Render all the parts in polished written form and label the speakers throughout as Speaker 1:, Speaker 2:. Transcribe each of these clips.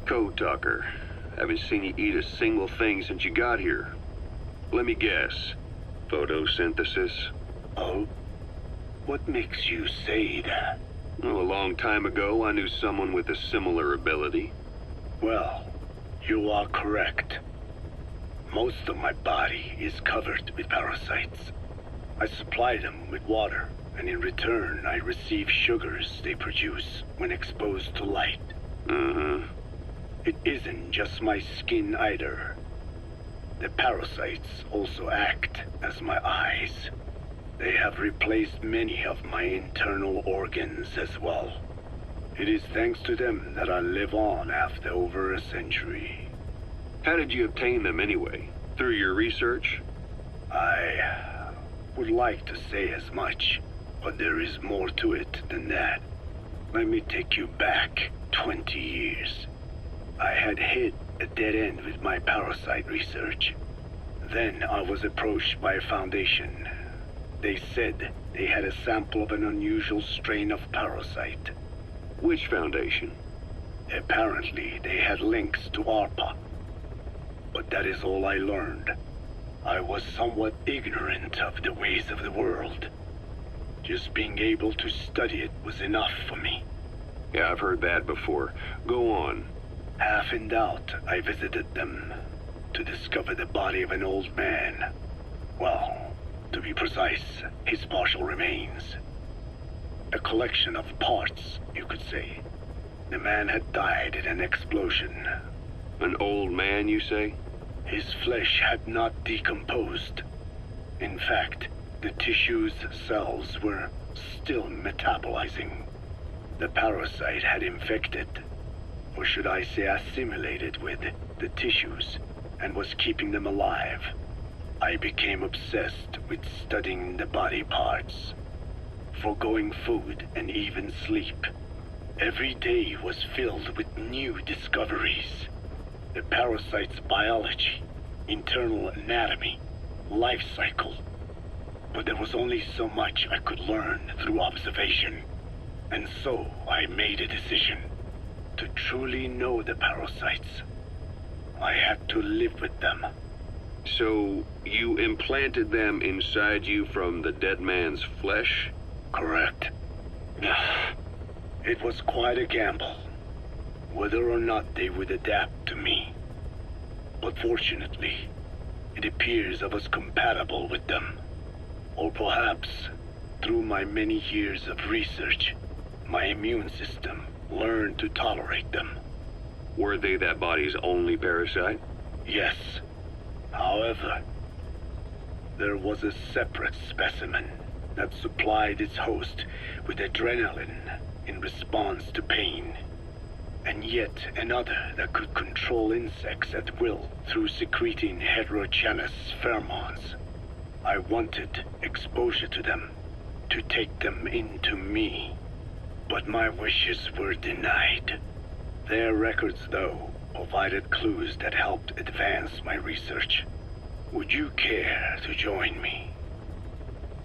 Speaker 1: Code talker. Haven't seen you eat a single thing since you got here. Let me guess. Photosynthesis?
Speaker 2: Oh? What makes you say that?
Speaker 1: Well, a long time ago, I knew someone with a similar ability.
Speaker 2: Well, you are correct. Most of my body is covered with parasites. I supply them with water, and in return, I receive sugars they produce when exposed to light. It isn't just my skin either. The parasites also act as my eyes. They have replaced many of my internal organs as well. It is thanks to them that I live on after over a century.
Speaker 1: How did you obtain them anyway? Through your research?
Speaker 2: I would like to say as much, but there is more to it than that. Let me take you back 20 years. I had hit a dead end with my parasite research. Then I was approached by a foundation. They said they had a sample of an unusual strain of parasite.
Speaker 1: Which foundation?
Speaker 2: Apparently, they had links to ARPA. But that is all I learned. I was somewhat ignorant of the ways of the world. Just being able to study it was enough for me.
Speaker 1: Yeah, I've heard that before. Go on.
Speaker 2: Half in doubt, I visited them to discover the body of an old man. Well, to be precise, his partial remains. A collection of parts, you could say. The man had died in an explosion.
Speaker 1: An old man, you say?
Speaker 2: His flesh had not decomposed. In fact, the tissue's cells were still metabolizing. The parasite had infected, or should I say assimilated with, the tissues, and was keeping them alive. I became obsessed with studying the body parts, foregoing food and even sleep. Every day was filled with new discoveries. The parasite's biology, internal anatomy, life cycle. But there was only so much I could learn through observation. And so I made a decision. To truly know the parasites, I had to live with them.
Speaker 1: So, you implanted them inside you from the dead man's flesh?
Speaker 2: Correct. It was quite a gamble, whether or not they would adapt to me. But fortunately, it appears I was compatible with them. Or perhaps, through my many years of research, my immune system learned to tolerate them.
Speaker 1: Were they that body's only parasite?
Speaker 2: Yes. However, there was a separate specimen that supplied its host with adrenaline in response to pain, and yet another that could control insects at will through secreting heterogeneous pheromones. I wanted exposure to them, to take them into me, but my wishes were denied. Their records, though, provided clues that helped advance my research. Would you care to join me?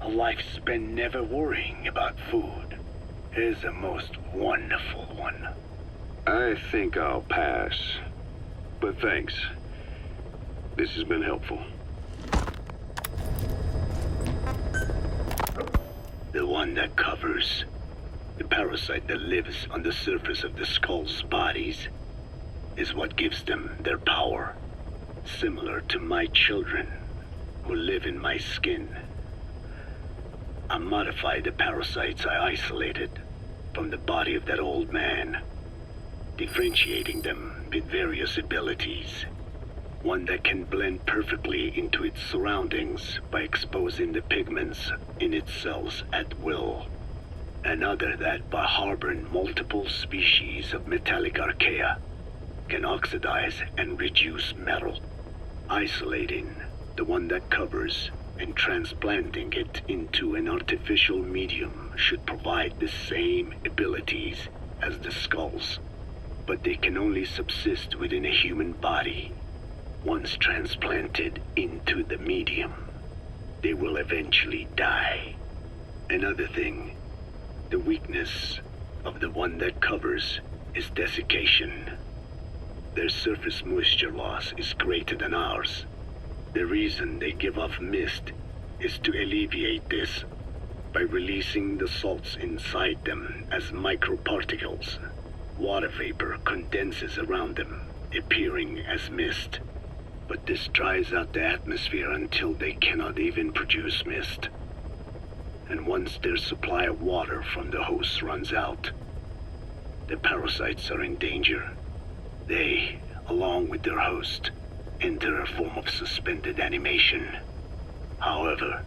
Speaker 2: A life spent never worrying about food is a most wonderful one.
Speaker 1: I think I'll pass. But thanks. This has been helpful.
Speaker 2: The one that covers. The parasite that lives on the surface of the skull's bodies is what gives them their power, similar to my children who live in my skin. I modified the parasites I isolated from the body of that old man, differentiating them with various abilities. One that can blend perfectly into its surroundings by exposing the pigments in its cells at will. Another that, by harboring multiple species of metallic archaea, can oxidize and reduce metal. Isolating the one that covers and transplanting it into an artificial medium should provide the same abilities as the skulls, but they can only subsist within a human body. Once transplanted into the medium, they will eventually die. Another thing, the weakness of the one that covers is desiccation. Their surface moisture loss is greater than ours. The reason they give off mist is to alleviate this by releasing the salts inside them as microparticles. Water vapor condenses around them, appearing as mist. But this dries out the atmosphere until they cannot even produce mist. And once their supply of water from the host runs out, the parasites are in danger. They, along with their host, enter a form of suspended animation. However,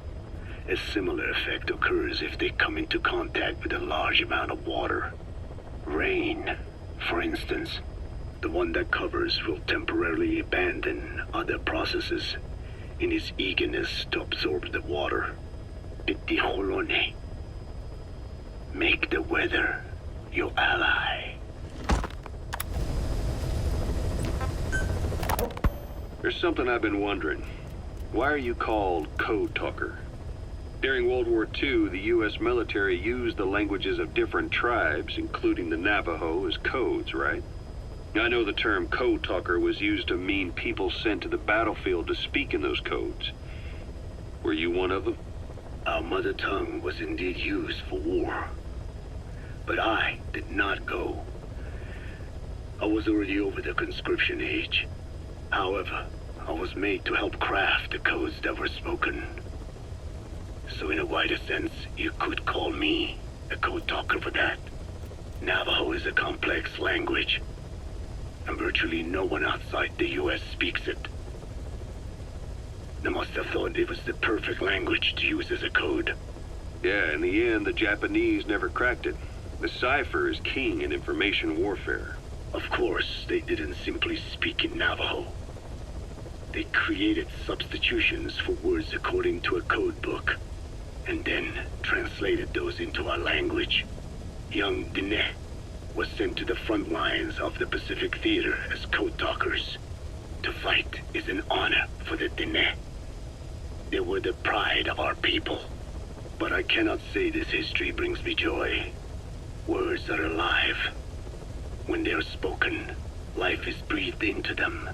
Speaker 2: a similar effect occurs if they come into contact with a large amount of water. Rain, for instance. The one that covers will temporarily abandon other processes in his eagerness to absorb the water. Pitijolone. Make the weather your ally.
Speaker 1: There's something I've been wondering. Why are you called code talker? During World War II, the U.S. military used the languages of different tribes, including the Navajo, as codes, right? I know the term code talker was used to mean people sent to the battlefield to speak in those codes. Were you one of them?
Speaker 2: Our mother tongue was indeed used for war. But I did not go. I was already over the conscription age. However, I was made to help craft the codes that were spoken. So in a wider sense, you could call me a code talker for that. Navajo is a complex language, and virtually no one outside the U.S. speaks it. They must have thought it was the perfect language to use as a code.
Speaker 1: Yeah, in the end, the Japanese never cracked it. The cipher is king in information warfare.
Speaker 2: Of course, they didn't simply speak in Navajo. They created substitutions for words according to a code book, and then translated those into our language. Young Dene was sent to the front lines of the Pacific Theater as code talkers. To fight is an honor for the Dene. They were the pride of our people. But I cannot say this history brings me joy. Words are alive. When they are spoken, life is breathed into them.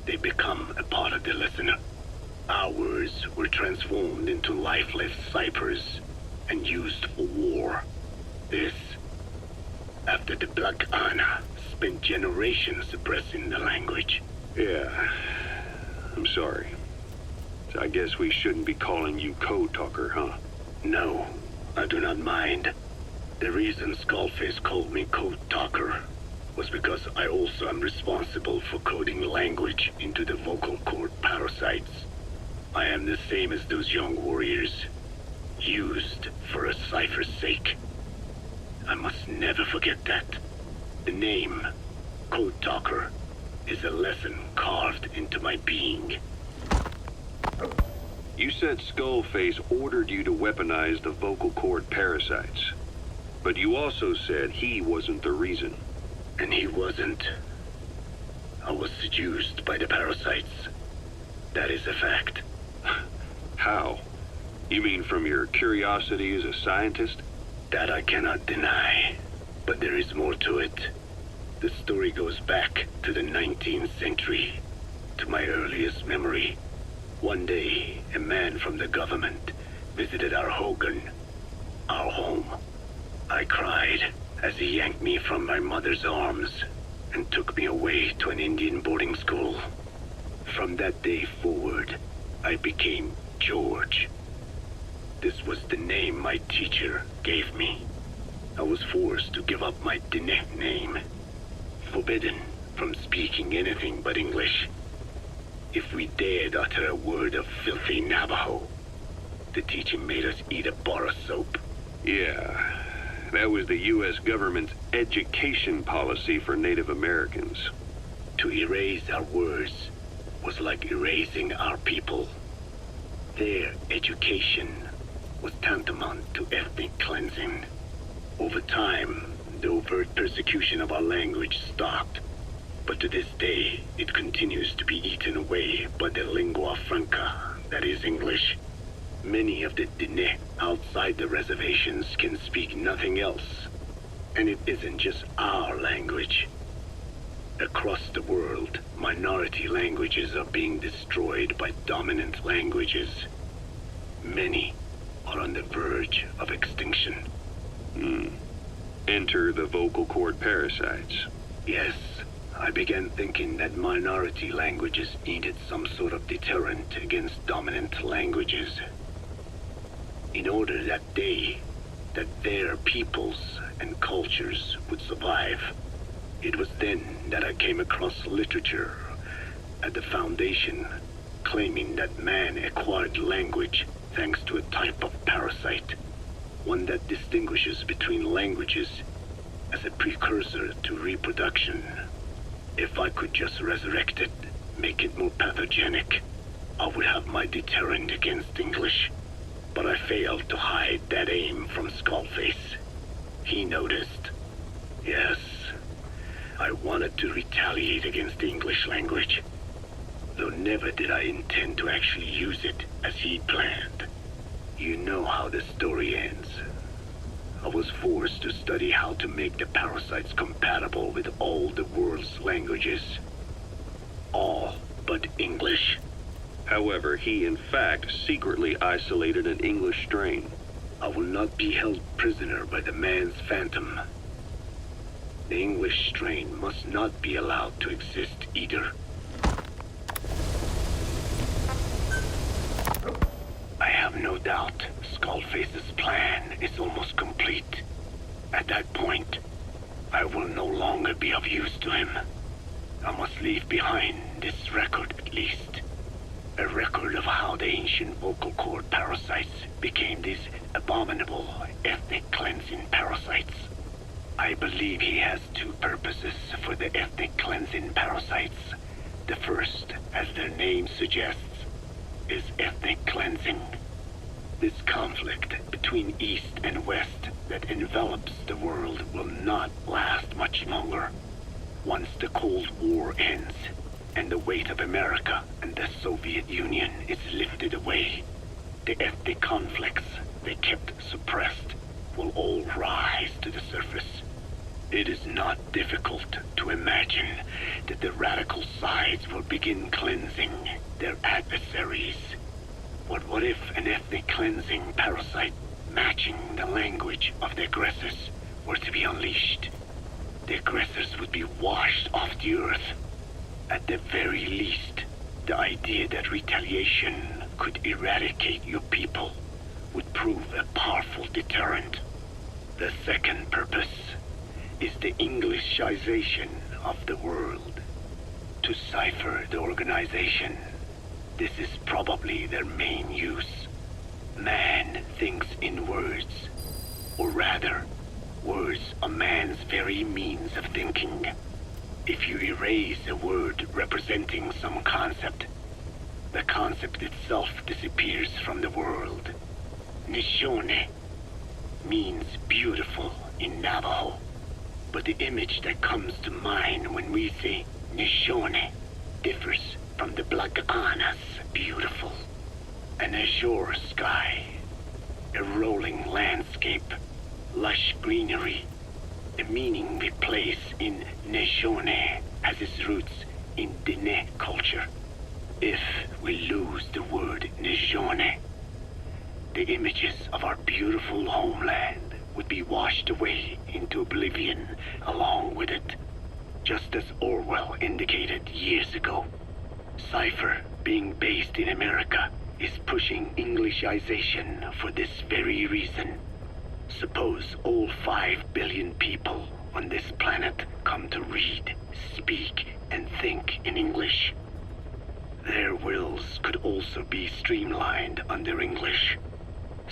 Speaker 2: They become a part of the listener. Our words were transformed into lifeless ciphers and used for war. This, after the Black Ana spent generations suppressing the language.
Speaker 1: Yeah, I'm sorry. So I guess we shouldn't be calling you code talker, huh?
Speaker 2: No, I do not mind. The reason Skullface called me code talker was because I also am responsible for coding language into the vocal cord parasites. I am the same as those young warriors, used for a cipher's sake. I must never forget that. The name, Code Talker, is a lesson carved into my being.
Speaker 1: You said Skullface ordered you to weaponize the vocal cord parasites. But you also said he wasn't the reason.
Speaker 2: And he wasn't. I was seduced by the parasites. That is a fact.
Speaker 1: How? You mean from your curiosity as a scientist?
Speaker 2: That I cannot deny. But there is more to it. The story goes back to the 19th century, to my earliest memory. One day, a man from the government visited our Hogan, our home. I cried as he yanked me from my mother's arms and took me away to an Indian boarding school. From that day forward, I became George. This was the name my teacher gave me. I was forced to give up my Dene name, forbidden from speaking anything but English. If we dared utter a word of filthy Navajo, the teacher made us eat a bar of soap.
Speaker 1: Yeah, that was the U.S. government's education policy for Native Americans.
Speaker 2: To erase our words was like erasing our people. Their education was tantamount to ethnic cleansing. Over time, the overt persecution of our language stopped, but to this day, it continues to be eaten away by the lingua franca, that is English. Many of the Dene outside the reservations can speak nothing else, and it isn't just our language. Across the world, minority languages are being destroyed by dominant languages. Many are on the verge of extinction.
Speaker 1: Enter the vocal cord parasites.
Speaker 2: Yes, I began thinking that minority languages needed some sort of deterrent against dominant languages. In order that their peoples and cultures would survive. It was then that I came across literature at the foundation claiming that man acquired language thanks to a type of parasite, one that distinguishes between languages as a precursor to reproduction. If I could just resurrect it, make it more pathogenic, I would have my deterrent against English. But I failed to hide that aim from Skullface. He noticed. Yes, I wanted to retaliate against the English language, though never did I intend to actually use it as he planned. You know how the story ends. I was forced to study how to make the parasites compatible with all the world's languages. All but English.
Speaker 1: However, he in fact secretly isolated an English strain.
Speaker 2: I will not be held prisoner by the man's phantom. The English strain must not be allowed to exist either. I have no doubt Skullface's plan is almost complete. At that point, I will no longer be of use to him. I must leave behind this record at least. A record of how the ancient vocal cord parasites became these abominable ethnic cleansing parasites. I believe he has two purposes for the ethnic cleansing parasites. The first, as their name suggests, is ethnic cleansing. This conflict between East and West that envelops the world will not last much longer. Once the Cold War ends, and the weight of America and the Soviet Union is lifted away, the ethnic conflicts they kept suppressed will all rise to the surface. It is not difficult to imagine that the radical sides will begin cleansing their adversaries. But what if an ethnic cleansing parasite matching the language of the aggressors were to be unleashed? The aggressors would be washed off the earth. At the very least, the idea that retaliation could eradicate your people would prove a powerful deterrent. The second purpose is the Englishization of the world. To cipher the organization, this is probably their main use. Man thinks in words, or rather, words are man's very means of thinking. If you erase a word representing some concept, the concept itself disappears from the world. Nishone means beautiful in Navajo, but the image that comes to mind when we say Nishone differs from the Blagana's beautiful. An azure sky, a rolling landscape, lush greenery. The meaning we place in Nishone has its roots in Dene culture. If we lose the word Nishone, the images of our beautiful homeland would be washed away into oblivion along with it, just as Orwell indicated years ago. Cipher, being based in America, is pushing Englishization for this very reason. Suppose all 5 billion people on this planet come to read, speak, and think in English. Their wills could also be streamlined under English.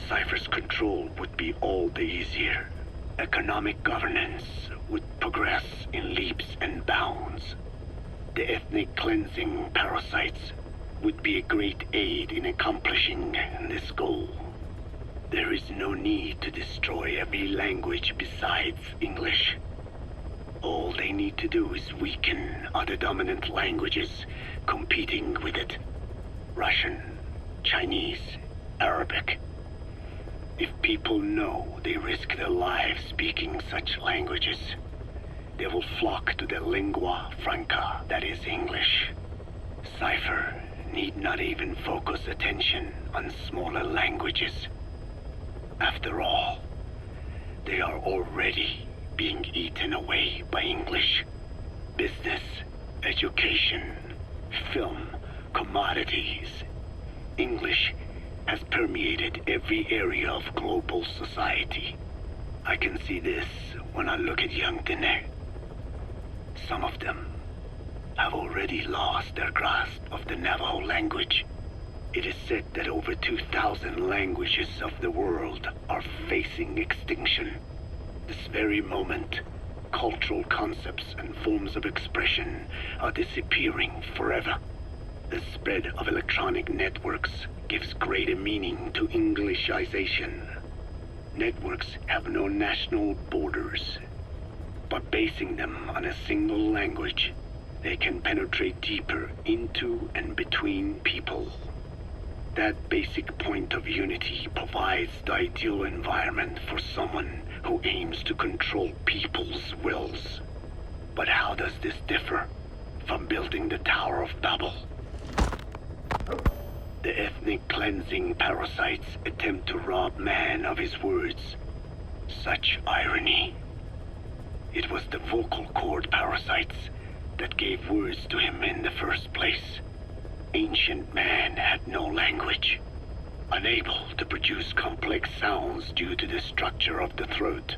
Speaker 2: Cipher's control would be all the easier. Economic governance would progress in leaps and bounds. The ethnic cleansing parasites would be a great aid in accomplishing this goal. There is no need to destroy every language besides English. All they need to do is weaken other dominant languages competing with it. Russian, Chinese, Arabic. If people know they risk their lives speaking such languages, they will flock to the lingua franca, that is English. Cipher need not even focus attention on smaller languages. After all, they are already being eaten away by English. Business, education, film, commodities. English has permeated every area of global society. I can see this when I look at young delle. Some of them have already lost their grasp of the Navajo language. It is said that over 2,000 languages of the world are facing extinction. This very moment, cultural concepts and forms of expression are disappearing forever. The spread of electronic networks gives greater meaning to Englishization. Networks have no national borders. By basing them on a single language, they can penetrate deeper into and between people. That basic point of unity provides the ideal environment for someone who aims to control people's wills. But how does this differ from building the Tower of Babel? The ethnic cleansing parasites attempt to rob man of his words. Such irony. It was the vocal cord parasites that gave words to him in the first place. Ancient man had no language. Unable to produce complex sounds due to the structure of the throat,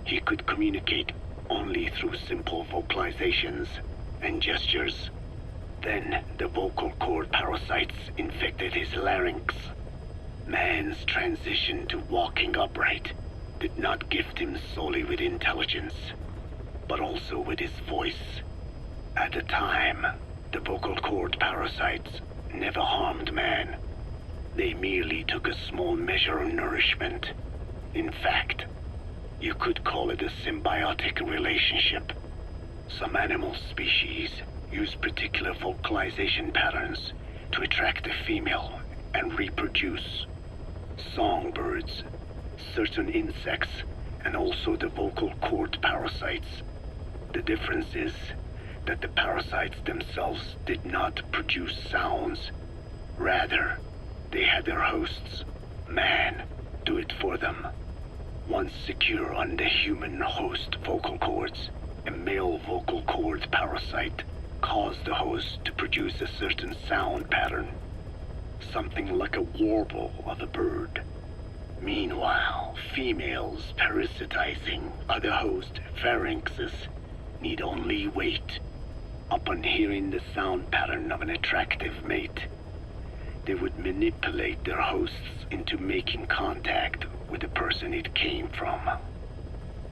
Speaker 2: he could communicate only through simple vocalizations and gestures. Then the vocal cord parasites infected his larynx. Man's transition to walking upright did not gift him solely with intelligence, but also with his voice. At the time, the vocal cord parasites never harmed man. They merely took a small measure of nourishment. In fact, you could call it a symbiotic relationship. Some animal species use particular vocalization patterns to attract a female and reproduce. Songbirds, certain insects, and also the vocal cord parasites. The difference is that the parasites themselves did not produce sounds. Rather, they had their hosts, man, do it for them. Once secure on the human host vocal cords, a male vocal cord parasite caused the host to produce a certain sound pattern, something like a warble of a bird. Meanwhile, females parasitizing other host pharynxes need only wait. Upon hearing the sound pattern of an attractive mate, they would manipulate their hosts into making contact with the person it came from.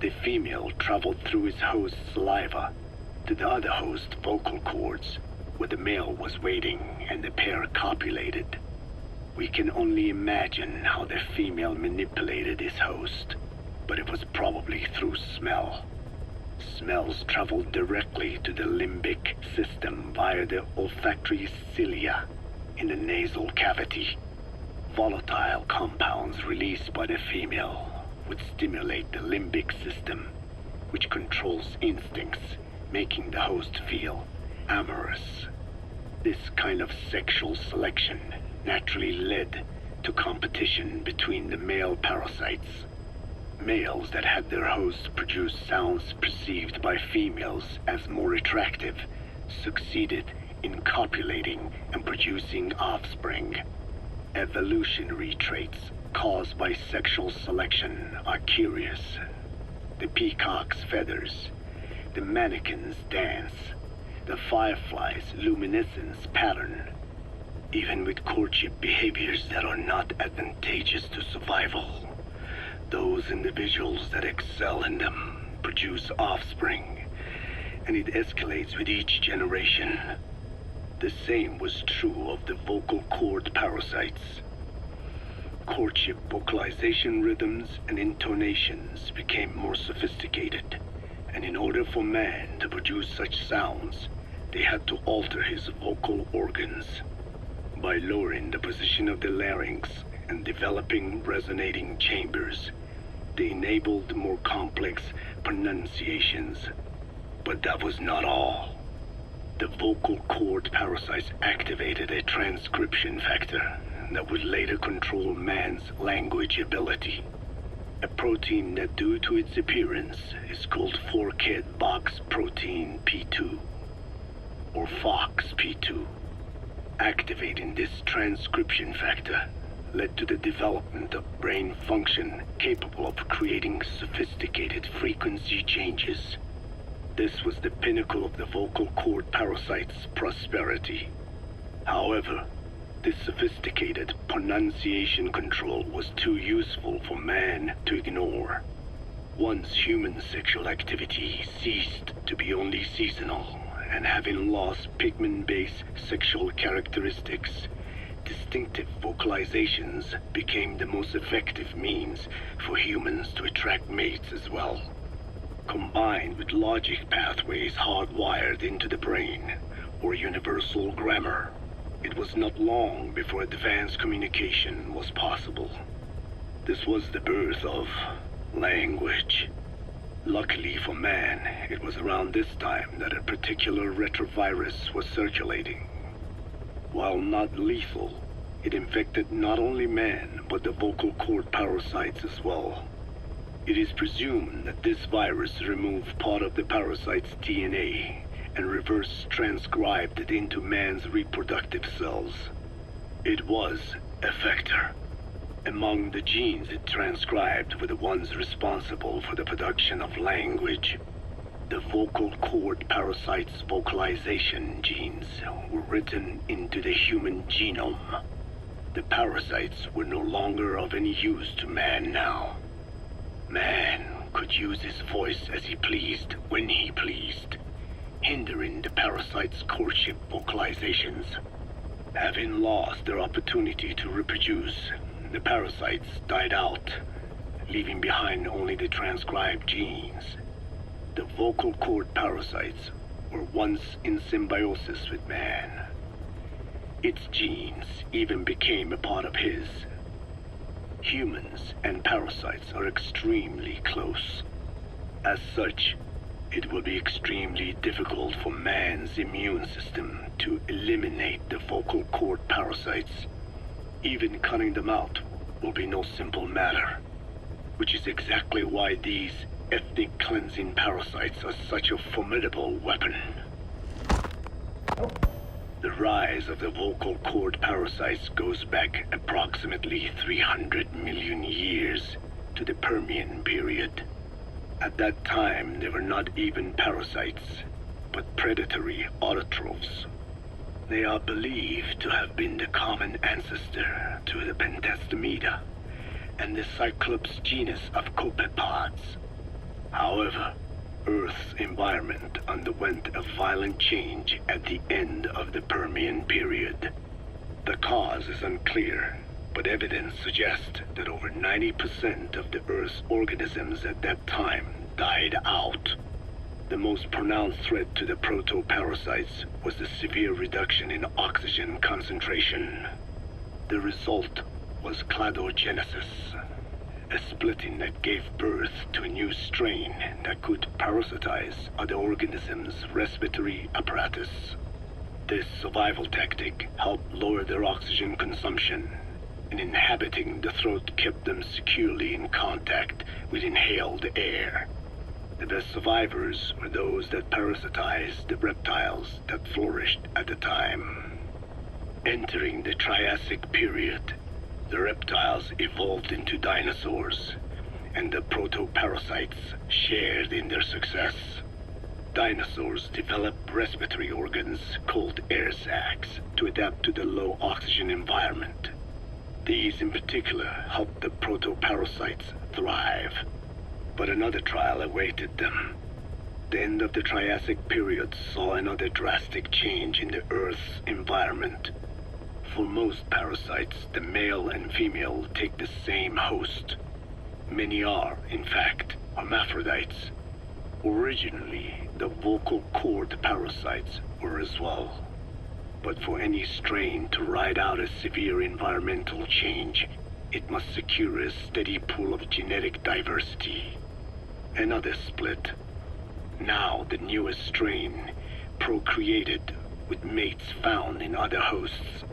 Speaker 2: The female traveled through his host's saliva to the other host vocal cords, where the male was waiting and the pair copulated. We can only imagine how the female manipulated his host, but it was probably through smell. Smells traveled directly to the limbic system via the olfactory cilia in the nasal cavity. Volatile compounds released by the female would stimulate the limbic system, which controls instincts, making the host feel amorous. This kind of sexual selection naturally led to competition between the male parasites. Males that had their hosts produce sounds perceived by females as more attractive succeeded in copulating and producing offspring. Evolutionary traits caused by sexual selection are curious. The peacock's feathers, the mannequin's dance, the firefly's luminescence pattern. Even with courtship behaviors that are not advantageous to survival, those individuals that excel in them produce offspring, and it escalates with each generation. The same was true of the vocal cord parasites. Courtship vocalization rhythms and intonations became more sophisticated, and in order for man to produce such sounds, they had to alter his vocal organs. By lowering the position of the larynx and developing resonating chambers, they enabled more complex pronunciations. But that was not all. The vocal cord parasites activated a transcription factor that would later control man's language ability. A protein that, due to its appearance, is called forkhead box protein P2, or FOXP2. Activating this transcription factor led to the development of brain function capable of creating sophisticated frequency changes. This was the pinnacle of the vocal cord parasite's prosperity. However, this sophisticated pronunciation control was too useful for man to ignore. Once human sexual activity ceased to be only seasonal, and having lost pigment-based sexual characteristics, distinctive vocalizations became the most effective means for humans to attract mates as well. Combined with logic pathways hardwired into the brain, or universal grammar, it was not long before advanced communication was possible. This was the birth of language. Luckily for man, it was around this time that a particular retrovirus was circulating. While not lethal, it infected not only man, but the vocal cord parasites as well. It is presumed that this virus removed part of the parasite's DNA and reverse transcribed it into man's reproductive cells. It was a vector. Among the genes it transcribed were the ones responsible for the production of language. The vocal cord parasite's vocalization genes were written into the human genome. The parasites were no longer of any use to man now. Man could use his voice as he pleased, when he pleased, hindering the parasite's courtship vocalizations. Having lost their opportunity to reproduce, the parasites died out, leaving behind only the transcribed genes. The vocal cord parasites were once in symbiosis with man. Its genes even became a part of his. Humans and parasites are extremely close. As such, it will be extremely difficult for man's immune system to eliminate the vocal cord parasites. Even cutting them out will be no simple matter, which is exactly why these ethnic cleansing parasites are such a formidable weapon. The rise of the vocal cord parasites goes back approximately 300 million years to the Permian period. At that time, they were not even parasites, but predatory autotrophs. They are believed to have been the common ancestor to the Pentastomida and the Cyclops genus of copepods. However, Earth's environment underwent a violent change at the end of the Permian period. The cause is unclear, but evidence suggests that over 90% of the Earth's organisms at that time died out. The most pronounced threat to the proto-parasites was the severe reduction in oxygen concentration. The result was cladogenesis, a splitting that gave birth to a new strain that could parasitize other organisms' respiratory apparatus. This survival tactic helped lower their oxygen consumption, and inhabiting the throat kept them securely in contact with inhaled air. The best survivors were those that parasitized the reptiles that flourished at the time. Entering the Triassic period, the reptiles evolved into dinosaurs, and the proto-parasites shared in their success. Dinosaurs developed respiratory organs called air sacs to adapt to the low oxygen environment. These in particular helped the proto-parasites thrive. But another trial awaited them. The end of the Triassic period saw another drastic change in the Earth's environment. For most parasites, the male and female take the same host. Many are, in fact, hermaphrodites. Originally, the vocal cord parasites were as well. But for any strain to ride out a severe environmental change, it must secure a steady pool of genetic diversity. Another split. Now the newest strain procreated with mates found in other hosts,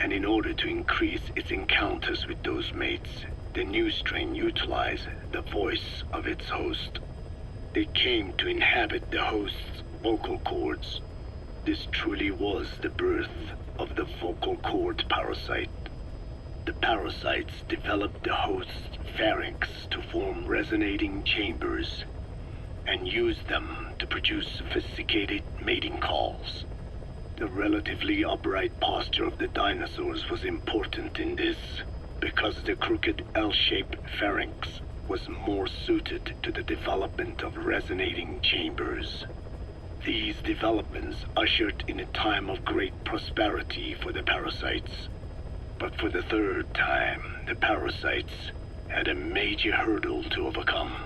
Speaker 2: and in order to increase its encounters with those mates, the new strain utilized the voice of its host. They came to inhabit the host's vocal cords. This truly was the birth of the vocal cord parasite. The parasites developed the host's pharynx to form resonating chambers and used them to produce sophisticated mating calls. The relatively upright posture of the dinosaurs was important in this, because the crooked L-shaped pharynx was more suited to the development of resonating chambers. These developments ushered in a time of great prosperity for the parasites. But for the third time, the parasites had a major hurdle to overcome.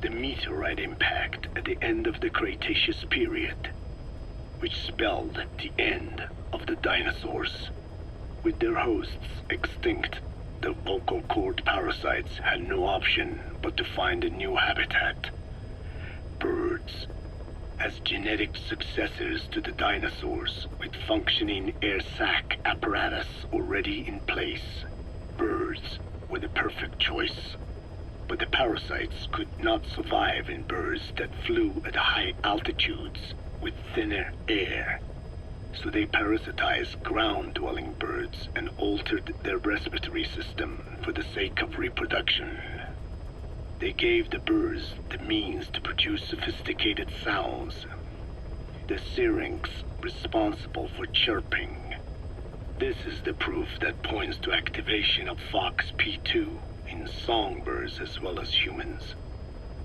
Speaker 2: The meteorite impact at the end of the Cretaceous period, which spelled the end of the dinosaurs. With their hosts extinct, the vocal cord parasites had no option but to find a new habitat. Birds. As genetic successors to the dinosaurs, with functioning air sac apparatus already in place, birds were the perfect choice. But the parasites could not survive in birds that flew at high altitudes with thinner air. So they parasitized ground-dwelling birds and altered their respiratory system for the sake of reproduction. They gave the birds the means to produce sophisticated sounds. The syrinx responsible for chirping. This is the proof that points to activation of FOXP2 in songbirds as well as humans.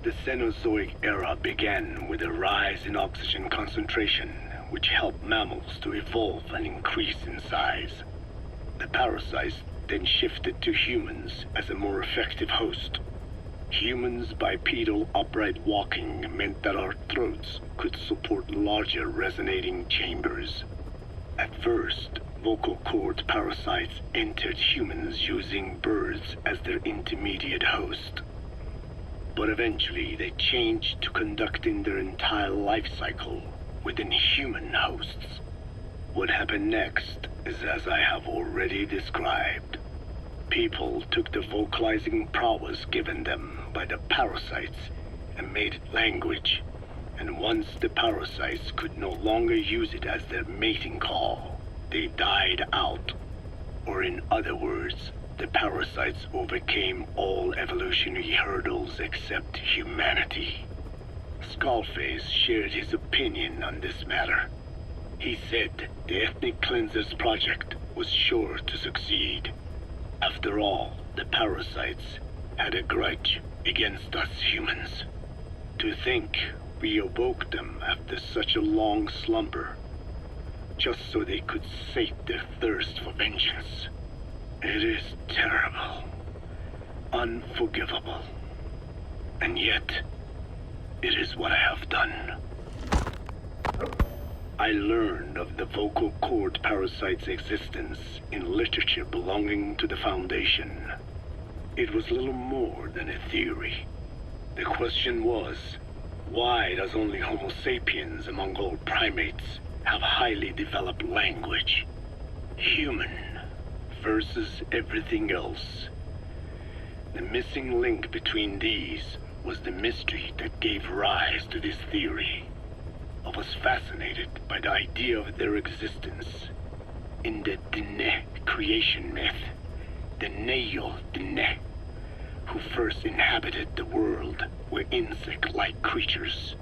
Speaker 2: The Cenozoic era began with a rise in oxygen concentration, which helped mammals to evolve and increase in size. The parasites then shifted to humans as a more effective host. Humans' bipedal upright walking meant that our throats could support larger resonating chambers. At first, vocal cord parasites entered humans using birds as their intermediate host. But eventually they changed to conducting their entire life cycle within human hosts. What happened next is as I have already described. People took the vocalizing prowess given them by the parasites and made it language, and once the parasites could no longer use it as their mating call, they died out. Or in other words, the parasites overcame all evolutionary hurdles except humanity. Skullface shared his opinion on this matter. He said the Ethnic Cleansers Project was sure to succeed. After all, the parasites had a grudge against us humans. To think we awoke them after such a long slumber, just so they could sate their thirst for vengeance. It is terrible, unforgivable, and yet it is what I have done. I learned of the vocal cord parasite's existence in literature belonging to the Foundation. It was little more than a theory. The question was, why does only Homo sapiens among all primates have highly developed language? Human versus everything else. The missing link between these was the mystery that gave rise to this theory. I was fascinated by the idea of their existence. In the delle creation myth, the delle, who first inhabited the world, were insect-like creatures.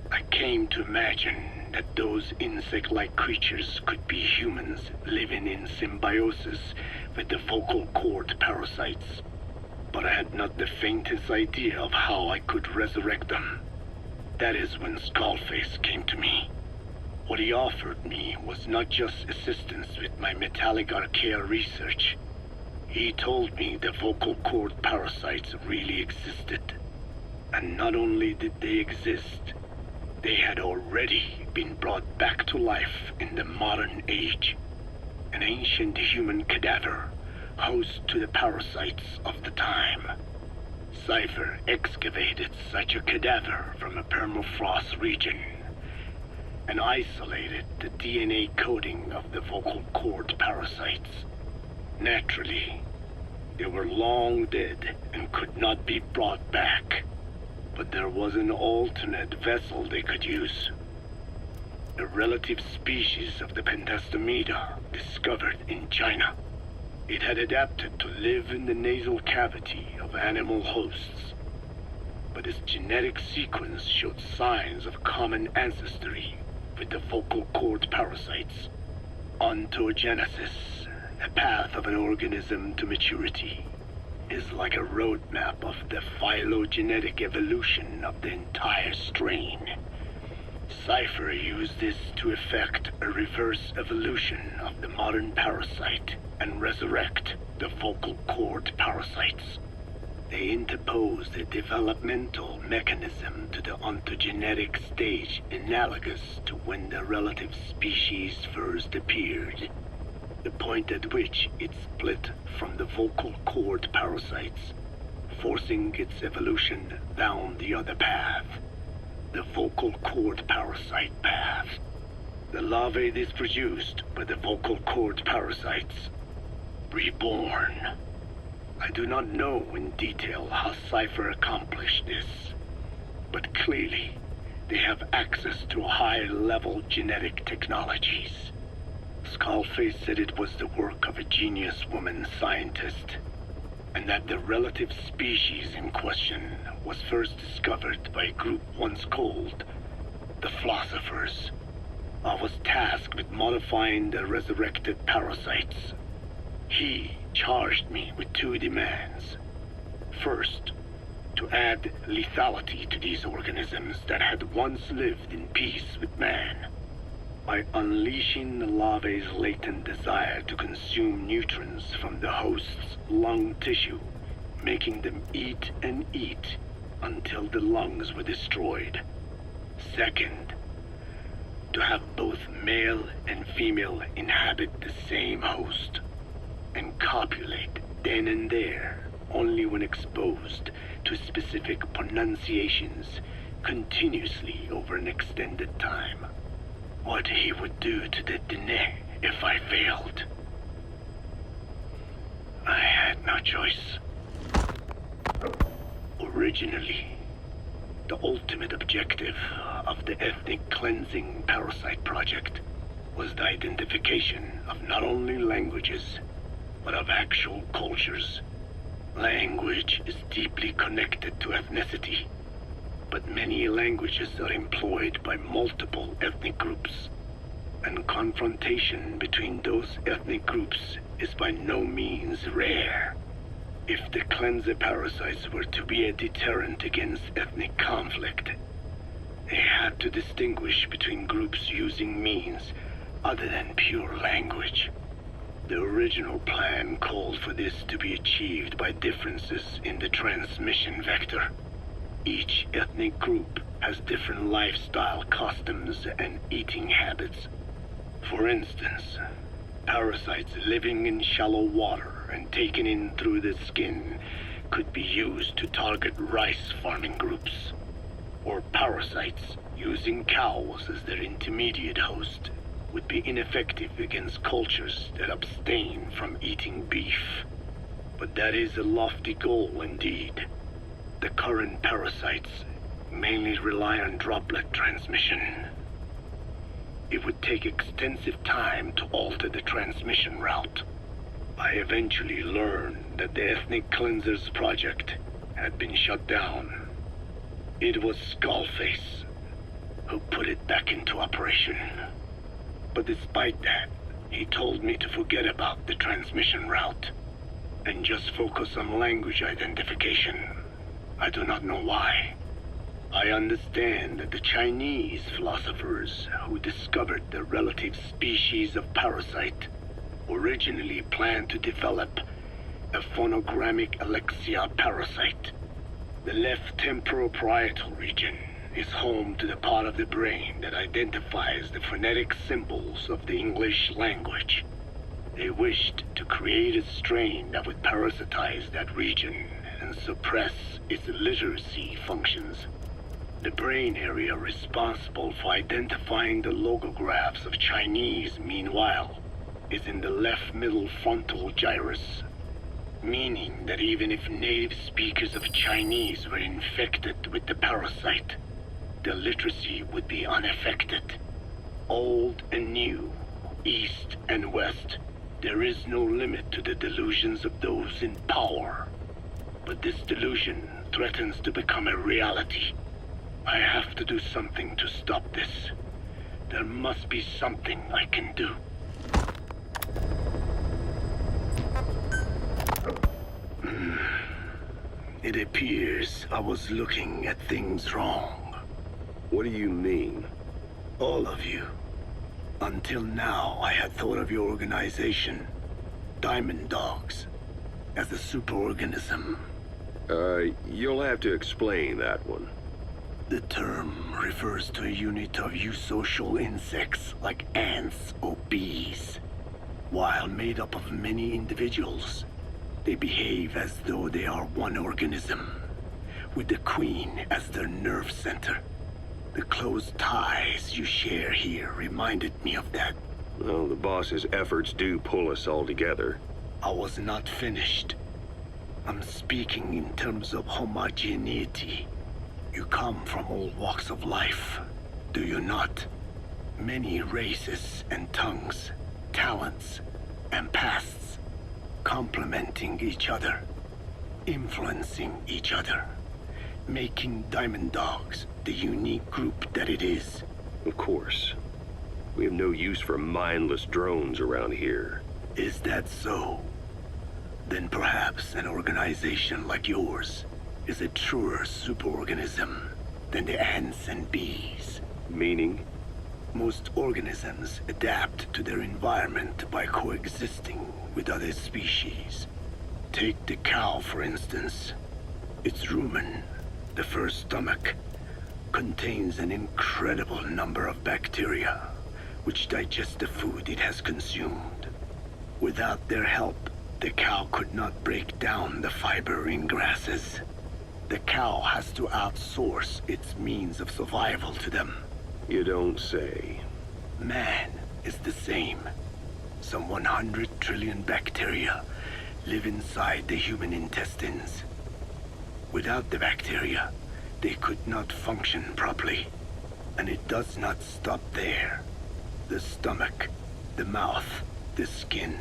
Speaker 2: I came to imagine that those insect-like creatures could be humans living in symbiosis with the vocal cord parasites. But I had not the faintest idea of how I could resurrect them. That is when Skullface came to me. What he offered me was not just assistance with my metallic archaea research. He told me the vocal cord parasites really existed. And not only did they exist, they had already been brought back to life in the modern age. An ancient human cadaver, host to the parasites of the time. Cipher excavated such a cadaver from a permafrost region and isolated the DNA coding of the vocal cord parasites. Naturally, they were long dead and could not be brought back, but there was an alternate vessel they could use. A relative species of the Pentastomida discovered in China. It had adapted to live in the nasal cavity of animal hosts, but its genetic sequence showed signs of common ancestry with the vocal cord parasites. Ontogenesis, a path of an organism to maturity, is like a roadmap of the phylogenetic evolution of the entire strain. Cipher used this to effect a reverse evolution of the modern parasite and resurrect the vocal cord parasites. They interposed a developmental mechanism to the ontogenetic stage analogous to when the relative species first appeared, the point at which it split from the vocal cord parasites, forcing its evolution down the other path, the vocal cord parasite path. The larvae is produced by the vocal cord parasites, reborn. I do not know in detail how Cipher accomplished this, but clearly they have access to high-level genetic technologies. Skullface said it was the work of a genius woman scientist, and that the relative species in question was first discovered by a group once called the Philosophers. I was tasked with modifying the resurrected parasites. He charged me with two demands. First, to add lethality to these organisms that had once lived in peace with man, by unleashing the larvae's latent desire to consume nutrients from the host's lung tissue, making them eat and eat until the lungs were destroyed. Second, to have both male and female inhabit the same host and copulate then and there only when exposed to specific pronunciations continuously over an extended time. What he would do to the dene if I failed. I had no choice. Originally, the ultimate objective of the ethnic cleansing parasite project was the identification of not only languages, but of actual cultures. Language is deeply connected to ethnicity, but many languages are employed by multiple ethnic groups, and confrontation between those ethnic groups is by no means rare. If the cleanser parasites were to be a deterrent against ethnic conflict, they had to distinguish between groups using means other than pure language. The original plan called for this to be achieved by differences in the transmission vector. Each ethnic group has different lifestyle customs and eating habits. For instance, parasites living in shallow water and taken in through the skin could be used to target rice farming groups, or parasites using cows as their intermediate host would be ineffective against cultures that abstain from eating beef. But that is a lofty goal indeed. The current parasites mainly rely on droplet transmission. It would take extensive time to alter the transmission route. I eventually learned that the Ethnic Cleansers project had been shut down. It was Skullface who put it back into operation. But despite that, he told me to forget about the transmission route and just focus on language identification. I do not know why. I understand that the Chinese philosophers who discovered the relative species of parasite originally planned to develop a phonogrammic alexia parasite. The left temporoparietal region is home to the part of the brain that identifies the phonetic symbols of the English language. They wished to create a strain that would parasitize that region and suppress its literacy functions. The brain area responsible for identifying the logographs of Chinese, meanwhile, is in the left middle frontal gyrus, meaning that even if native speakers of Chinese were infected with the parasite, their literacy would be unaffected. Old and new, east and west, there is no limit to the delusions of those in power. But this delusion threatens to become a reality. I have to do something to stop this. There must be something I can do. It appears I was looking at things wrong.
Speaker 1: What do you mean?
Speaker 2: All of you. Until now, I had thought of your organization, Diamond Dogs, as a superorganism.
Speaker 1: You'll have to explain that one.
Speaker 2: The term refers to a unit of eusocial insects like ants or bees. While made up of many individuals, they behave as though they are one organism, with the queen as their nerve center. The close ties you share here reminded me of that.
Speaker 1: Well, the boss's efforts do pull us all together.
Speaker 2: I was not finished. I'm speaking in terms of homogeneity. You come from all walks of life, do you not? Many races and tongues, talents and pasts, complementing each other, influencing each other, making Diamond Dogs the unique group that it is.
Speaker 1: Of course. We have no use for mindless drones around here.
Speaker 2: Is that so? Then perhaps an organization like yours is a truer superorganism than the ants and bees.
Speaker 1: Meaning?
Speaker 2: Most organisms adapt to their environment by coexisting with other species. Take the cow, for instance. Its rumen, the first stomach, contains an incredible number of bacteria, which digest the food it has consumed. Without their help, the cow could not break down the fiber in grasses. The cow has to outsource its means of survival to them.
Speaker 1: You don't say.
Speaker 2: Man is the same. Some 100 trillion bacteria live inside the human intestines. Without the bacteria, they could not function properly. And it does not stop there. The stomach, the mouth, the skin,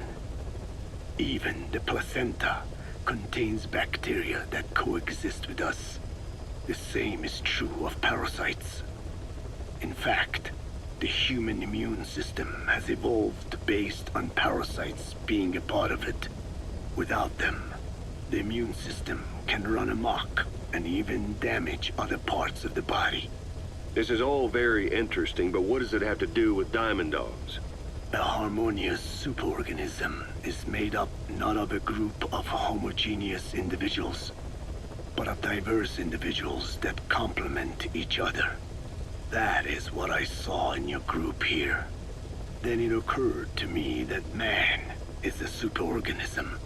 Speaker 2: even the placenta contains bacteria that coexist with us. The same is true of parasites. In fact, the human immune system has evolved based on parasites being a part of it. Without them, the immune system can run amok and even damage other parts of the body.
Speaker 1: This is all very interesting, but what does it have to do with Diamond Dogs?
Speaker 2: A harmonious superorganism is made up not of a group of homogeneous individuals, but of diverse individuals that complement each other. That is what I saw in your group here. Then it occurred to me that man is a superorganism.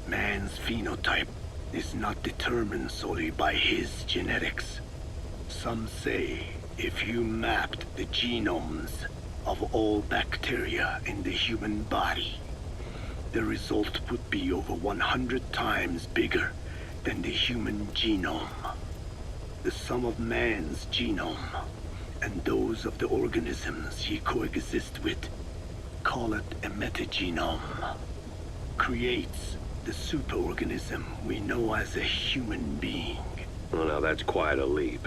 Speaker 2: Man's phenotype is not determined solely by his genetics. Some say if you mapped the genomes of all bacteria in the human body, the result would be over 100 times bigger than the human genome. The sum of man's genome and those of the organisms he coexists with, call it a metagenome, creates the superorganism we know as a human being.
Speaker 1: Well, now that's quite a leap.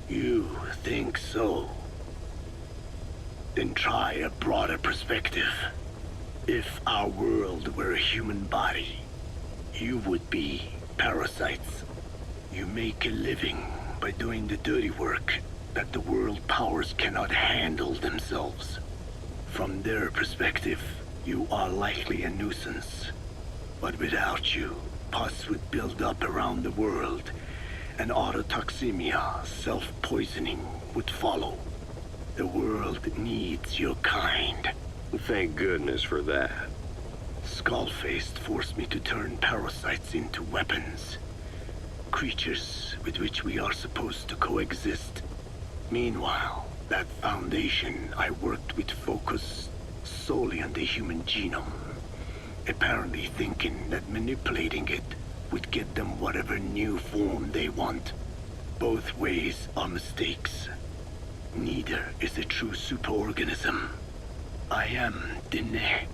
Speaker 2: You think so? Then try a broader perspective. If our world were a human body, you would be parasites. You make a living by doing the dirty work that the world powers cannot handle themselves. From their perspective, you are likely a nuisance. But without you, pus would build up around the world, and autotoxemia, self-poisoning, would follow. The world needs your kind.
Speaker 1: Thank goodness for that.
Speaker 2: Skull-faced forced me to turn parasites into weapons. creatures with which we are supposed to coexist. Meanwhile, that Foundation I worked with focused solely on the human genome, apparently thinking that manipulating it would get them whatever new form they want. Both ways are mistakes. Neither is a true superorganism. I am delle.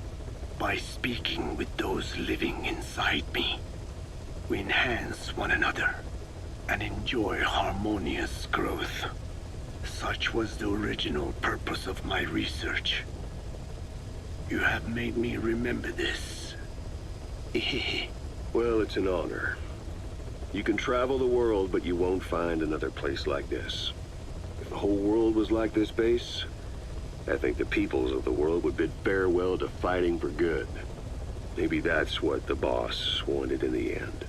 Speaker 2: By speaking with those living inside me, we enhance one another and enjoy harmonious growth. Such was the original purpose of my research. You have made me remember this.
Speaker 1: Well, it's an honor. You can travel the world, but you won't find another place like this. If the whole world was like this base, I think the peoples of the world would bid farewell to fighting for good. Maybe that's what the boss wanted in the end.